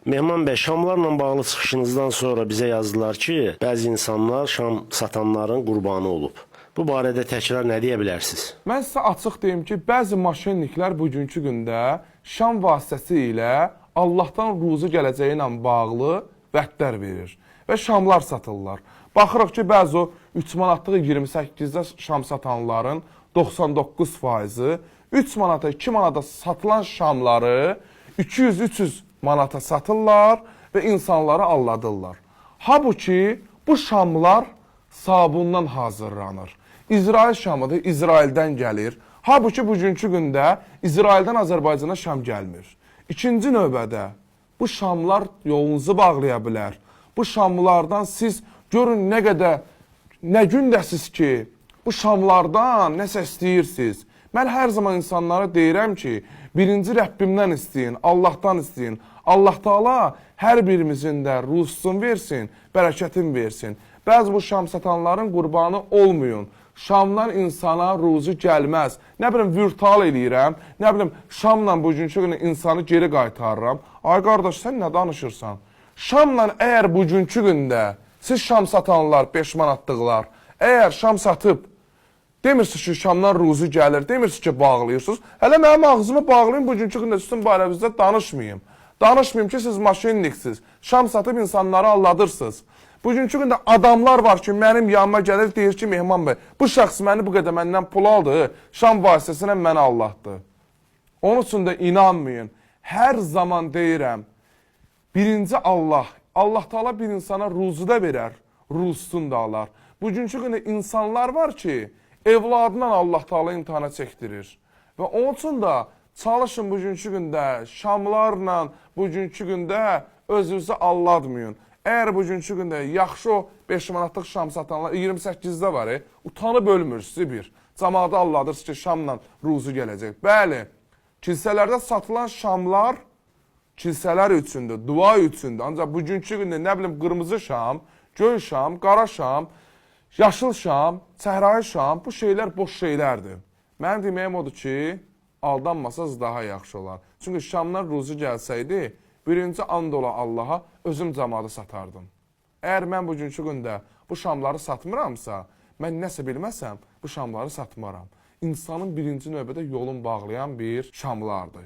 Mehman bəy, şamlarla bağlı çıxışınızdan sonra bizə yazdılar ki, bəzi insanlar şam satanların qurbanı olub. Bu barədə təkrar nə deyə bilərsiniz? Mən sizə açıq deyim ki, bəzi maşinliklər bugünkü gündə şam vasitəsilə Allahdan ruzu gələcəyi ilə bağlı vədlər verir və şamlar satırlar. Baxırıq ki, bəzi o 3 manatlığı 28-də şam satanların 99%, 3 manata, 2 manata satılan şamları 200-300 manata satırlar və insanları aldadırlar. Halbuki bu şamlar sabundan hazırlanır. İsrail şamıdır, İsraildən gəlir. Halbuki bugünkü gündə İsraildən Azərbaycana şam gəlmir. İkinci növbədə bu şamlar yolunuzu bağlaya bilər. Bu şamlardan siz görün nə qədər, nə gündəsiz ki, bu şamlardan nəsə istəyirsiniz. Mən hər zaman insanlara deyirəm ki, birinci Rəbbimdən istəyin, Allahdan istəyin. Allah Taala hər birimizin də ruzsun versin, bərəkətin versin. Bəzi bu şam satanların qurbanı olmayın. Şamdan insana ruzu gəlməz. Nə bilim, virtual eləyirəm, nə bilim, şamla bugünkü günə insanı geri qaytarıram. Ay qardaş, sən nə danışırsan? Şamla əgər bugünkü gündə siz şam satanlar 5 manatlıqlar, əgər şam satıb, demirsiniz ki, şamdan ruzu gəlir, demirsiniz ki, bağlayırsınız. Hələ mənim ağzımı bağlayın, bugünkü gündə sizin barəvizdə danışmayayım. Danışmayayım ki, siz maşinliksiniz, şam satıb insanları alladırsınız. Bugünkü gündə adamlar var ki, mənim yanıma gəlir, deyir ki, Mehman bəy, bu şəxs məni bu qədər məndən pul aldı, şam vasitəsilə məni allatdı. Onun üçün də inanmayın. Hər zaman deyirəm, birinci Allah, Allah Taala bir insana ruzu da verər, ruzsunu da alar. Bugünkü gündə insanlar var ki, evladından Allah Taala imtihana çəkdirir. Və onun üçün də çalışın bugünkü gündə, şamlarla bugünkü gündə özünüzü alladmayın. Əgər bugünkü gündə yaxşı o 5 manatlıq şam satanlar 28-də var, utanıb ölmürsünüz bir. Cəmaatı alladırsınız ki, şamla ruzu gələcək. Bəli, kilsələrdə satılan şamlar kilsələr üçündür, dua üçündür. Ancaq bugünkü gündə nə bilim qırmızı şam, göy şam, qara şam, yaşıl şam, səhrayı şam, bu şeylər boş şeylərdir. Mənim deməyim odur ki, aldanmasaz daha yaxşı olar. Çünki şamdan ruzu gəlsəydi, birinci and ola Allaha özüm cəmaatı satardım. Əgər mən bugünkü gündə bu şamları satmıramsa, mən nəsə bilməsəm, bu şamları satmaram. İnsanın birinci növbədə yolun bağlayan bir şamlardır.